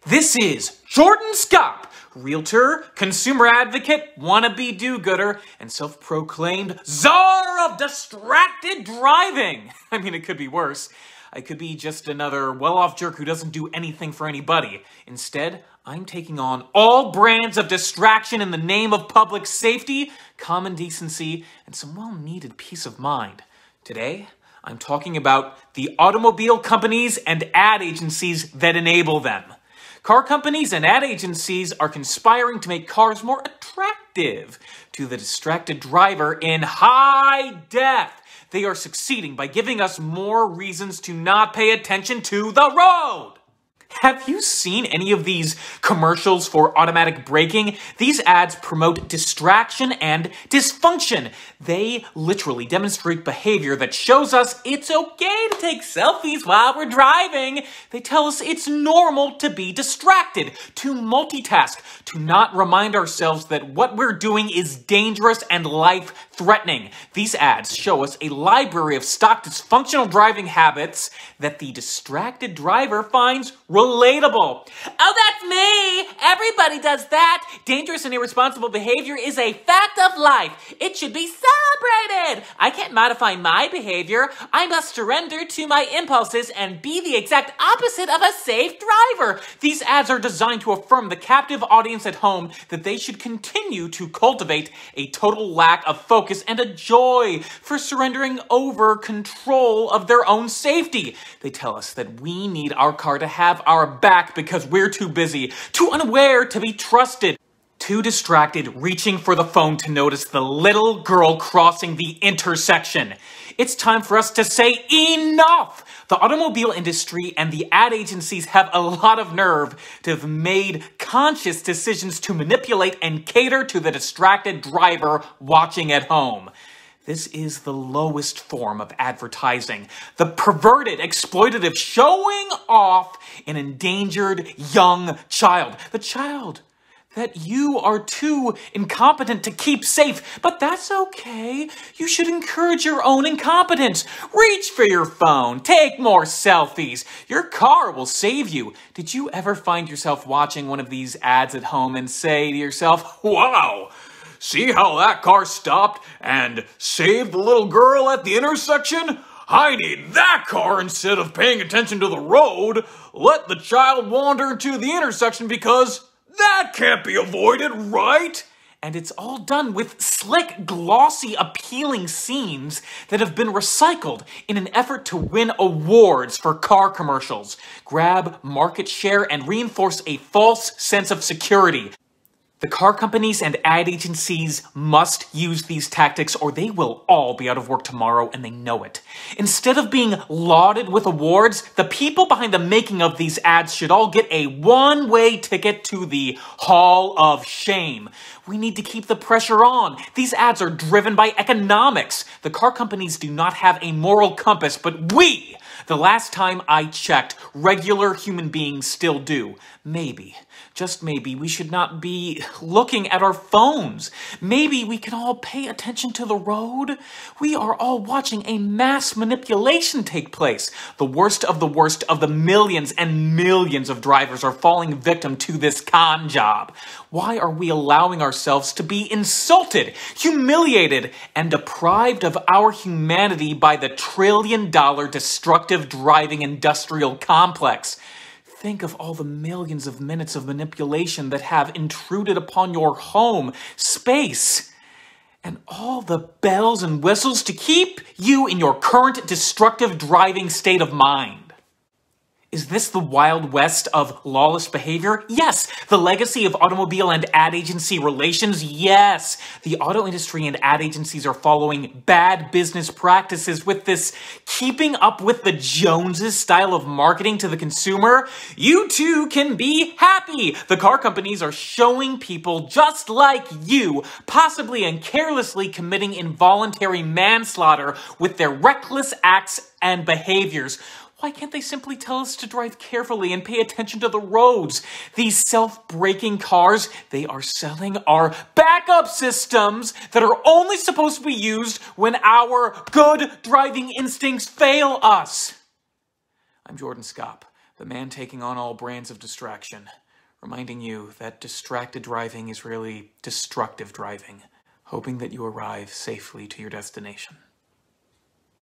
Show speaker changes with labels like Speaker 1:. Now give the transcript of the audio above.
Speaker 1: This is Jordan Skopp, realtor, consumer advocate, wannabe do-gooder, and self-proclaimed czar of distracted driving. I mean, it could be worse. I could be just another well-off jerk who doesn't do anything for anybody. Instead, I'm taking on all brands of distraction in the name of public safety, common decency, and some well-needed peace of mind. Today, I'm talking about the automobile companies and ad agencies that enable them. Car companies and ad agencies are conspiring to make cars more attractive to the distracted driver in high def. They are succeeding by giving us more reasons to not pay attention to the road. Have you seen any of these commercials for automatic braking? These ads promote distraction and dysfunction. They literally demonstrate behavior that shows us it's okay to take selfies while we're driving. They tell us it's normal to be distracted, to multitask, to not remind ourselves that what we're doing is dangerous and life-threatening. These ads show us a library of stock dysfunctional driving habits that the distracted driver finds relatable. Oh, that's me! Everybody does that! Dangerous and irresponsible behavior is a fact of life. It should be celebrated! I can't modify my behavior. I must surrender to my impulses and be the exact opposite of a safe driver. These ads are designed to affirm the captive audience at home that they should continue to cultivate a total lack of focus and a joy for surrendering over control of their own safety. They tell us that we need our car to have our back because we're too busy, too unaware to be trusted, too distracted reaching for the phone to notice the little girl crossing the intersection. It's time for us to say enough! The automobile industry and the ad agencies have a lot of nerve to have made conscious decisions to manipulate and cater to the distracted driver watching at home. This is the lowest form of advertising. The perverted, exploitative showing off an endangered young child. The child that you are too incompetent to keep safe, but that's okay. You should encourage your own incompetence. Reach for your phone. Take more selfies. Your car will save you. Did you ever find yourself watching one of these ads at home and say to yourself, wow, see how that car stopped and saved the little girl at the intersection? I need that car instead of paying attention to the road. Let the child wander into the intersection because that can't be avoided, right? And it's all done with slick, glossy, appealing scenes that have been recycled in an effort to win awards for car commercials, grab market share, and reinforce a false sense of security. The car companies and ad agencies must use these tactics or they will all be out of work tomorrow and they know it. Instead of being lauded with awards, the people behind the making of these ads should all get a one-way ticket to the Hall of Shame. We need to keep the pressure on. These ads are driven by economics. The car companies do not have a moral compass, but we, the last time I checked, regular human beings still do. Maybe, just maybe, we should not be looking at our phones. Maybe we can all pay attention to the road. We are all watching a mass manipulation take place. The worst of the millions and millions of drivers are falling victim to this con job. Why are we allowing ourselves to be insulted, humiliated, and deprived of our humanity by the trillion-dollar destructive driving industrial complex? Think of all the millions of minutes of manipulation that have intruded upon your home space and all the bells and whistles to keep you in your current destructive driving state of mind. Is this the Wild West of lawless behavior? Yes. The legacy of automobile and ad agency relations? Yes. The auto industry and ad agencies are following bad business practices with this keeping up with the Joneses style of marketing to the consumer. You too can be happy. The car companies are showing people just like you, possibly and carelessly committing involuntary manslaughter with their reckless acts and behaviors. Why can't they simply tell us to drive carefully and pay attention to the roads? These self-braking cars they are selling are backup systems that are only supposed to be used when our good driving instincts fail us. I'm Jordan Skopp. the man taking on all brands of distraction, reminding you that distracted driving is really destructive driving, hoping that you arrive safely to your destination.